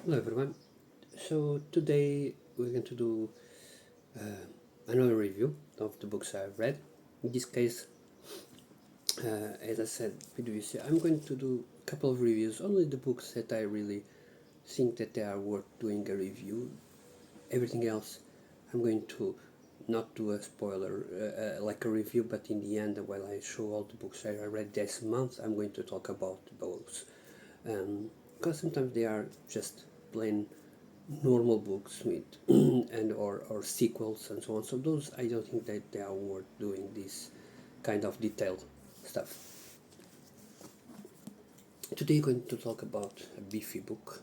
Hello everyone. So today we're going to do another review of the books I've read. In this case, as I said previously, I'm going to do a couple of reviews, only the books that I really think that they are worth doing a review. Everything else, I'm going to not do a spoiler, like a review, but in the end, while I show all the books I read this month, I'm going to talk about those. Because sometimes they are just plain normal books with and or sequels and so on. So those I don't think that they are worth doing this kind of detailed stuff. Today we're going to talk about a beefy book.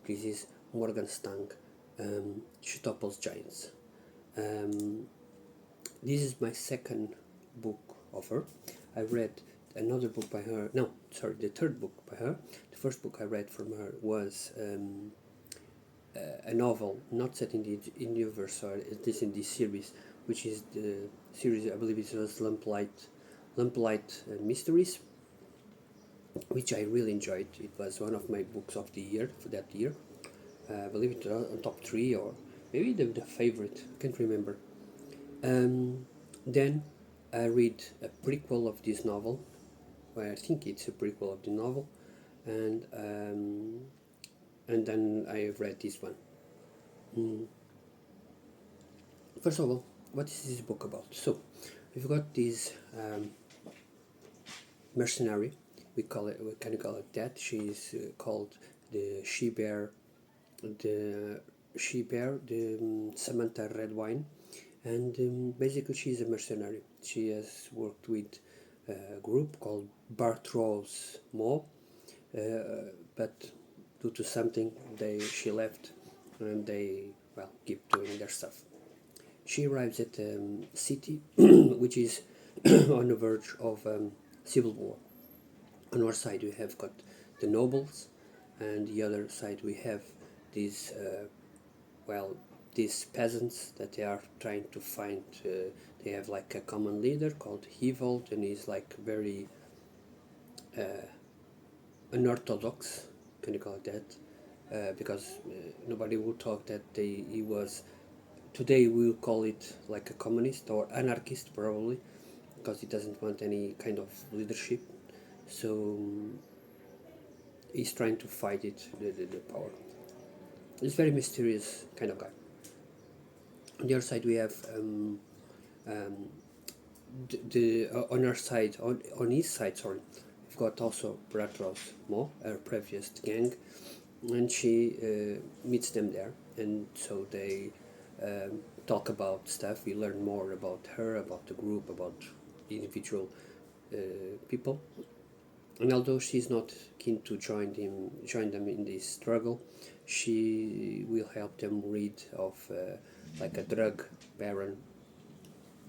This is Morgan Stang, Topples Giants. Um, this is my second book of her. I read another book by her. No, sorry, the third book by her. The first book I read from her was a novel not set in the universe, or it is in this series, which is the series I believe it was Lamplight Mysteries, which I really enjoyed. It was one of my books of the year for that year. I believe it was on top three or maybe the favorite. I can't remember. Then I read a prequel of this novel, where I think it's a prequel of the novel, and then I read this one. First of all, what is this book about? So, we've got this mercenary. We can call it that. She's called the she bear, the Samantha Redwine, and basically she's a mercenary. She has worked with a group called Bartros Mob, but due to something, she left, and they keep doing their stuff. She arrives at a city which is on the verge of civil war. On our side, we have got the nobles, and the other side we have these these peasants that they are trying to find. They have like a common leader called Hevold, and he's like very unorthodox. Can you call it that? Because nobody would talk that he was. Today we'll call it like a communist or anarchist probably, because he doesn't want any kind of leadership. So he's trying to fight the power. He's a very mysterious kind of guy. On the other side, we have on our side, on his side, sorry, we've got also Bratros Mo, her previous gang, and she meets them there, and so they talk about stuff. We learn more about her, about the group, about individual people. And although she's not keen to join them in this struggle, she will help them rid of like a drug baron.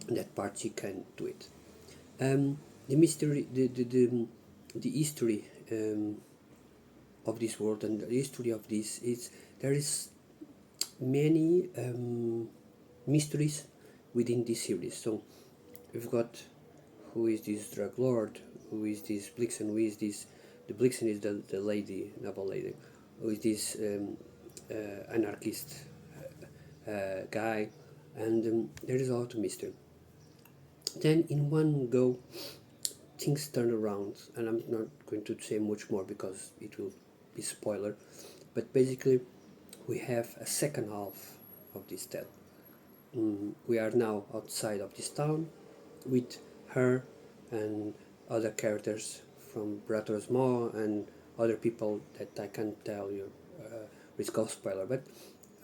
That part she can do it. The mystery, the history of this world and the history of this is there is many mysteries within this series. So we've got who is this drug lord, who is this Blixen, who is this. The Blixen is the lady, noble lady. Who is this anarchist guy, and there is a lot of mystery. Then in one go, things turn around, and I'm not going to say much more because it will be spoiler. But basically, we have a second half of this tale. We are now outside of this town with her and other characters from Brator's Maw and other people that I can't tell you with ghost spoiler, but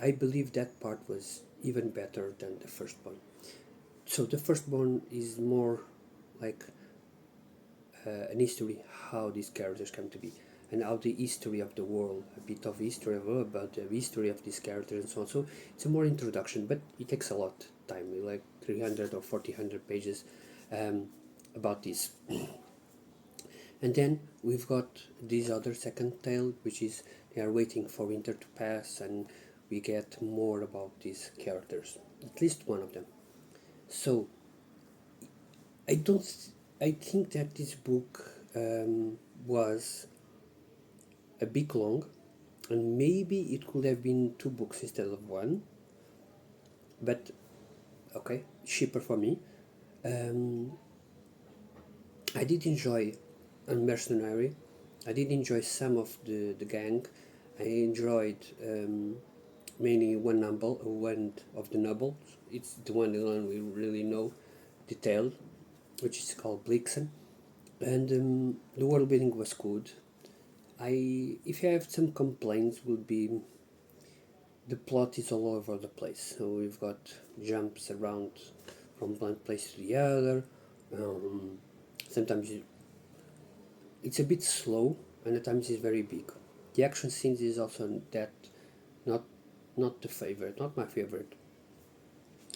I believe that part was even better than the first one. So the first one is more like an history how these characters come to be and how the history of the world, a bit of history about the history of these characters and so on. So it's a more introduction, but it takes a lot time, like 300 or 400 pages about this. And then we've got this other second tale, which is they are waiting for winter to pass, and we get more about these characters, at least one of them. So I don't. I think that this book was a bit long, and maybe it could have been 2 books instead of one, but okay, cheaper for me. Um, I did enjoy a mercenary. I did enjoy some of the gang. I enjoyed mainly one of the nobles. It's the one we really know detailed, which is called Blixen, and the world building was good. If I have some complaints, would be the plot is all over the place. So we've got jumps around from one place to the other. Um, sometimes it's a bit slow, and at times it's very big. The action scenes is also that not not the favorite, not my favorite.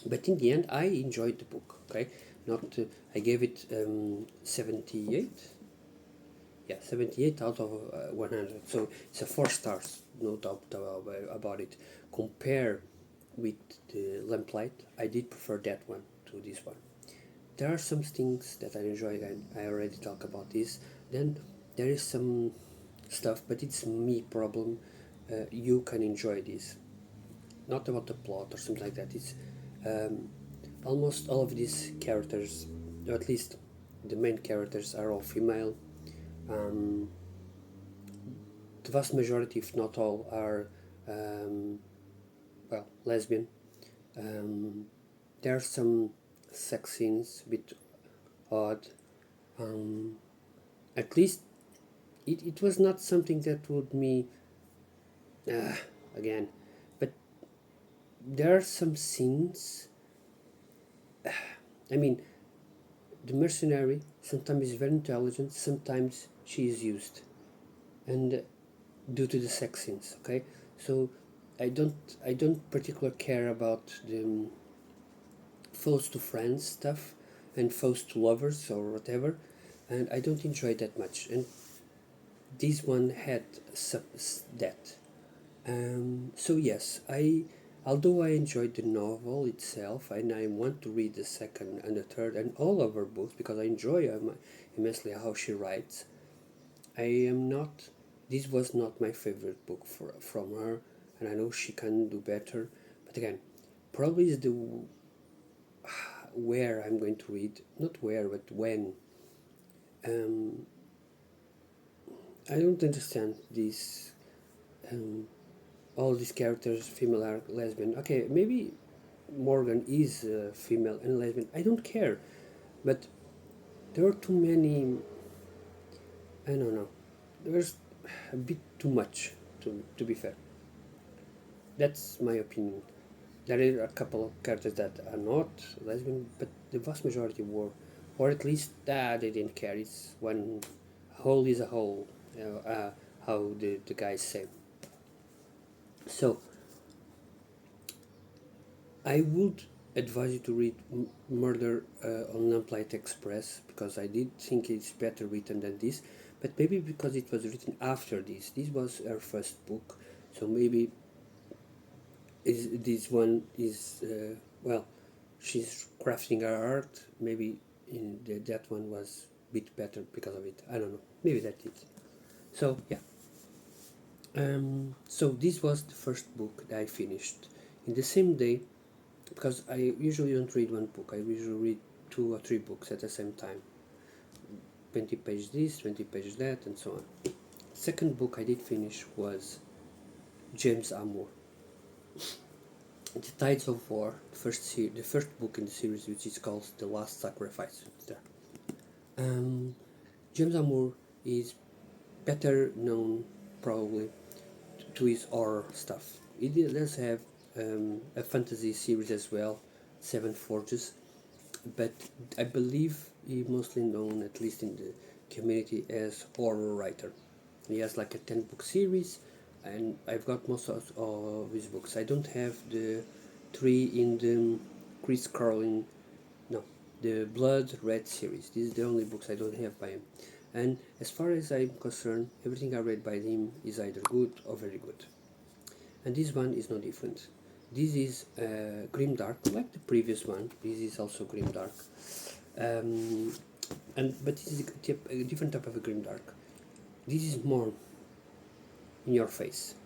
But in the end, I enjoyed the book. Okay, not I gave it 78. Yeah, 78 out of 100. So it's a 4 stars, no doubt about it. Compare with the Lamplight, I did prefer that one to this one. There are some things that I enjoy, and I already talked about this. Then there is some stuff, but it's me problem. You can enjoy this, not about the plot or something like that. It's um, almost all of these characters, or at least the main characters, are all female. Um, the vast majority, if not all, are um, well, lesbian. Um, there are some sex scenes a bit odd. Um, at least it was not something that would me uh, again, but there are some scenes. I mean, the mercenary sometimes is very intelligent, sometimes she is used, and due to the sex scenes. Okay, so I don't particularly care about the foes to friends stuff and foes to lovers or whatever, and I don't enjoy that much. And this one had that. So yes, although I enjoyed the novel itself, and I want to read the second and the third and all of her books because I enjoy immensely how she writes. I am not. This was not my favorite book from her, and I know she can do better. But again, probably is the where I'm going to read, not where, but when. Um, I don't understand these. All these characters, female are lesbian. Okay, maybe Morgan is female and lesbian. I don't care, but there are too many. I don't know. There's a bit too much. To be fair, that's my opinion. There are a couple of characters that are not lesbian, but the vast majority were, or at least they didn't care. It's one whole is a whole, how the guys say. So I would advise you to read Murder on Lamplight Express because I did think it's better written than this, but maybe because it was written after this. This was her first book, so maybe this one is well, she's crafting her art. Maybe that one was a bit better because of it. I don't know. Maybe that's it. So yeah. So this was the first book that I finished in the same day because I usually don't read one book. I usually read 2 or 3 books at the same time. 20 page this, 20 page that, and so on. Second book I did finish was James Amour, The Tides of War, the first book in the series, which is called The Last Sacrifice. There. James Amour is better known probably to his horror stuff. He does have a fantasy series as well, Seven Forges, but I believe he's mostly known, at least in the community, as horror writer. He has like a 10 book series, and I've got most of his books. I don't have the 3 in the Chris Carlin, no, the Blood Red series. This is the only books I don't have by him. And as far as I'm concerned, everything I read by him is either good or very good. And this one is no different. This is grimdark, like the previous one. This is also grimdark, but this is a different type of a grimdark. This is more in your face.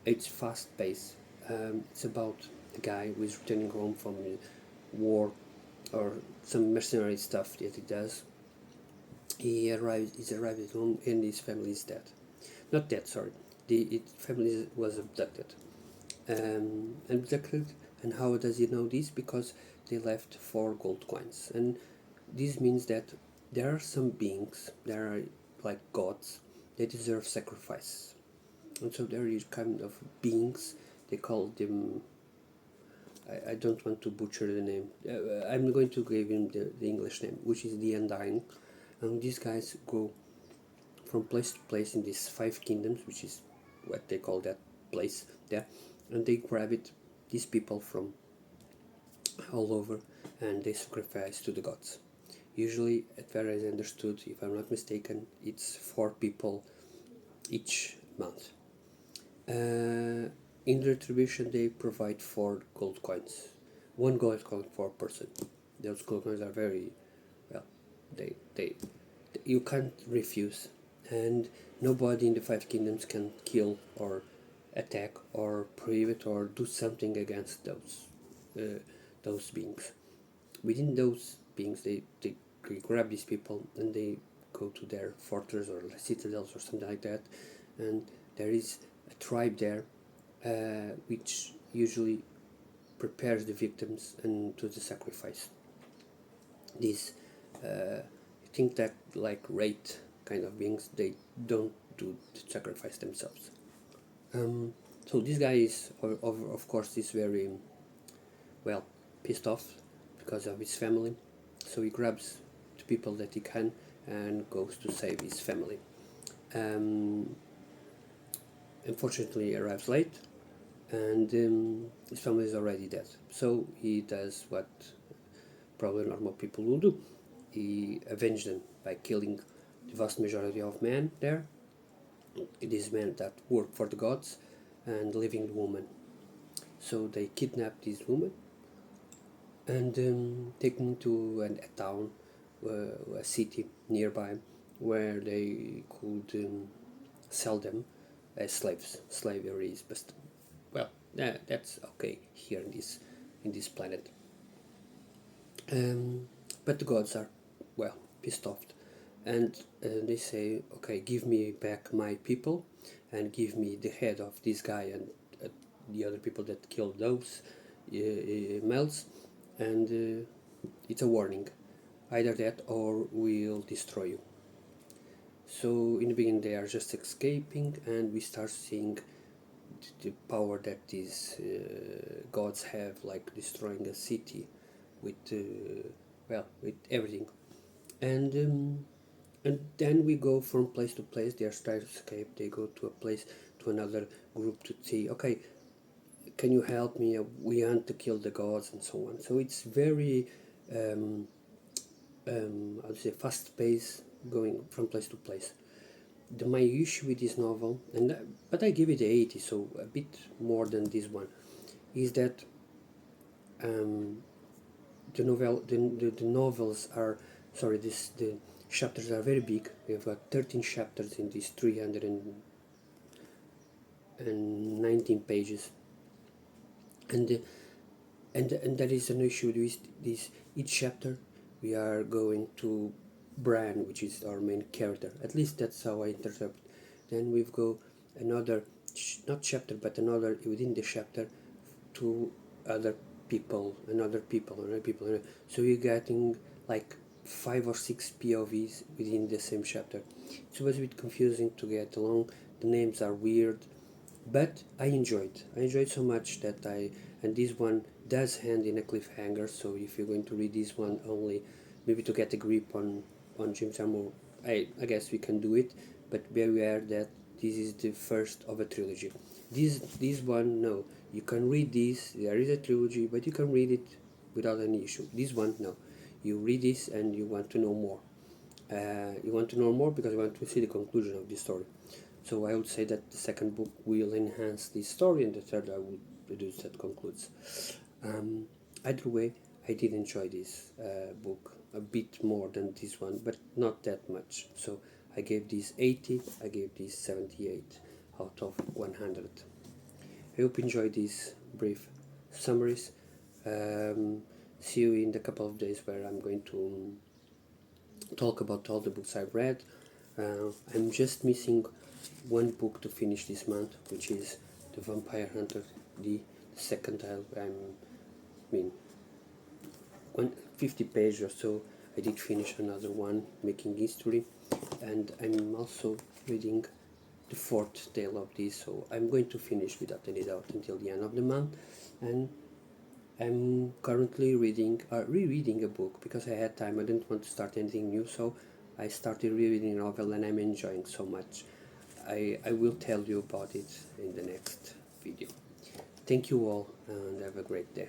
it's fast paced. It's about a guy who is returning home from war or some mercenary stuff that he does. He's arrived at home and his family is dead. Not dead, sorry. The family was abducted. Abducted, and how does he know this? Because they left 4 gold coins, and this means that there are some beings, there are like gods, they deserve sacrifice, and so there is kind of beings. They call them. I don't want to butcher the name. I'm going to give him the English name, which is the Undying, and these guys go from place to place in these 5 kingdoms, which is what they call that place there, and they grab it, these people from all over, and they sacrifice to the gods. Usually, as far as I understood, if I'm not mistaken, it's 4 people each month. In retribution, they provide 4 gold coins, 1 gold coin per person. Those gold coins are very well. They you can't refuse, and nobody in the 5 kingdoms can kill or attack or prohibit or do something against those beings. Within those beings, they grab these people and they go to their fortress or citadels or something like that, and there is a tribe there which usually prepares the victims and to the sacrifice. These I think that like wraith kind of beings, they don't do the sacrifice themselves. So this guy is of course is very well pissed off because of his family, so he grabs the people that he can and goes to save his family. Unfortunately, he arrives late, and his family is already dead. So he does what probably normal people will do. He avenged them by killing the vast majority of men there, these men that work for the gods, and leaving the woman. So they kidnap this woman and take them to a town, a city nearby, where they could sell them as slaves. Slavery is best, well, that's okay here in this planet. But the gods are well pissed off, and they say, okay, give me back my people, and give me the head of this guy and the other people that killed those males, and it's a warning, either that or we'll destroy you. So in the beginning they are just escaping, and we start seeing the power that these gods have, like destroying a city with with everything, and then we go from place to place. They are trying to escape. They go to a place, to another group to see, okay, can you help me? We want to kill the gods and so on. So it's very I would say fast pace, going from place to place. My issue with this novel, but I give it 80, so a bit more than this one, is that the novels are, sorry, the chapters are very big. We have got 13 chapters in these 319 pages, and that is an issue with this. Each chapter we are going to Bran, which is our main character. At least that's how I interpret. Then we've got another, not chapter, but another within the chapter, to other people, another people, another people. So you're getting like 5 or 6 POVs within the same chapter. It was a bit confusing to get along. The names are weird, but I enjoyed. So much that and this one does end in a cliffhanger. So if you're going to read this one only, maybe to get a grip on James Armour, I guess we can do it. But be aware that this is the first of a trilogy. This one, no, you can read this. There is a trilogy, but you can read it without any issue. This one, no, you read this and you want to know more. You want to know more because you want to see the conclusion of this story. So I would say that the second book will enhance the story, and the third I would reduce that concludes. Either way, I did enjoy this book a bit more than this one, but not that much. So I gave this 80, I gave this 78 out of 100. I hope you enjoy these brief summaries. See you in a couple of days where I'm going to talk about all the books I've read. I'm just missing one book to finish this month, which is The Vampire Hunter, the second time. I mean, 150 pages or so. I did finish another one, Making History, and I'm also reading the fourth tale of this, so I'm going to finish without any doubt until the end of the month. And I'm currently rereading a book because I had time. I didn't want to start anything new, so I started rereading a novel, and I'm enjoying so much. I will tell you about it in the next video. Thank you all, and have a great day.